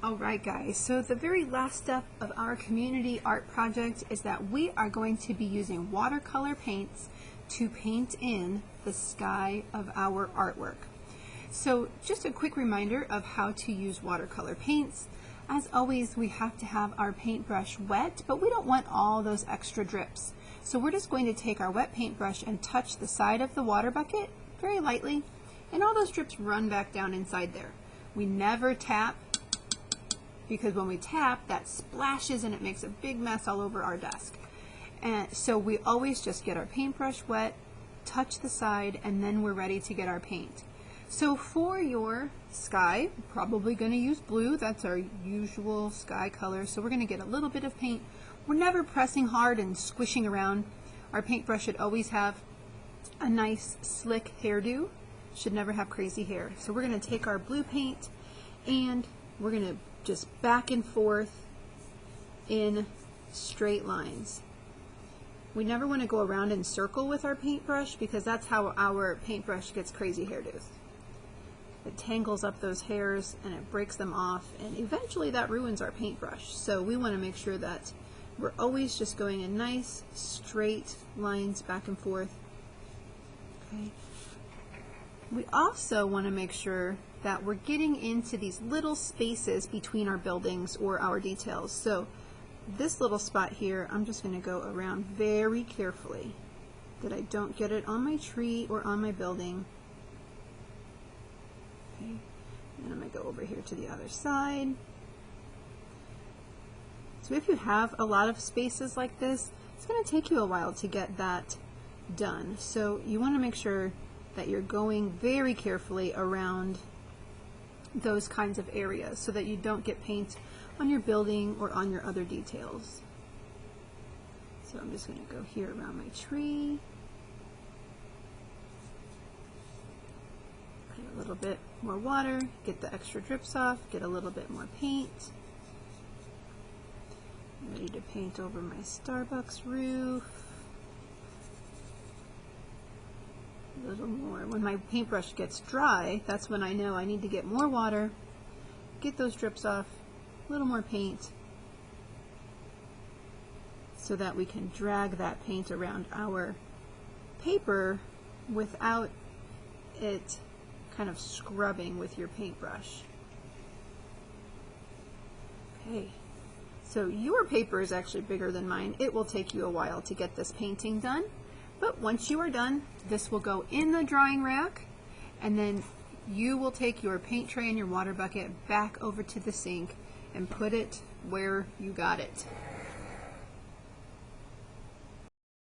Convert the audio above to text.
Alright guys, so the very last step of our community art project is that we are going to be using watercolor paints to paint in the sky of our artwork. So just a quick reminder of how to use watercolor paints. As always, we have to have our paintbrush wet, but we don't want all those extra drips. So we're just going to take our wet paintbrush and touch the side of the water bucket very lightly, and all those drips run back down inside there. We never tap, because when we tap, that splashes and it makes a big mess all over our desk. And so we always just get our paintbrush wet, touch the side, and then we're ready to get our paint. So for your sky, we're probably going to use blue. That's our usual sky color. So we're going to get a little bit of paint. We're never pressing hard and squishing around. Our paintbrush should always have a nice slick hairdo. Should never have crazy hair. So we're going to take our blue paint and we're going to just back and forth in straight lines. We never want to go around in circle with our paintbrush because that's how our paintbrush gets crazy hairdos. It tangles up those hairs and it breaks them off, and eventually that ruins our paintbrush. So we want to make sure that we're always just going in nice straight lines back and forth. Okay. We also want to make sure that we're getting into these little spaces between our buildings or our details. So this little spot here, I'm just going to go around very carefully that I don't get it on my tree or on my building. Okay. And I'm going to go over here to the other side. So if you have a lot of spaces like this, it's going to take you a while to get that done. So you want to make sure that you're going very carefully around those kinds of areas so that you don't get paint on your building or on your other details. So I'm just going to go here around my tree. Put a little bit more water, get the extra drips off, get a little bit more paint. I'm ready to paint over my Starbucks roof. A little more. When my paintbrush gets dry, that's when I know I need to get more water, get those drips off, a little more paint, so that we can drag that paint around our paper without it kind of scrubbing with your paintbrush. Okay, so your paper is actually bigger than mine. It will take you a while to get this painting done. But once you are done, this will go in the drying rack, and then you will take your paint tray and your water bucket back over to the sink and put it where you got it.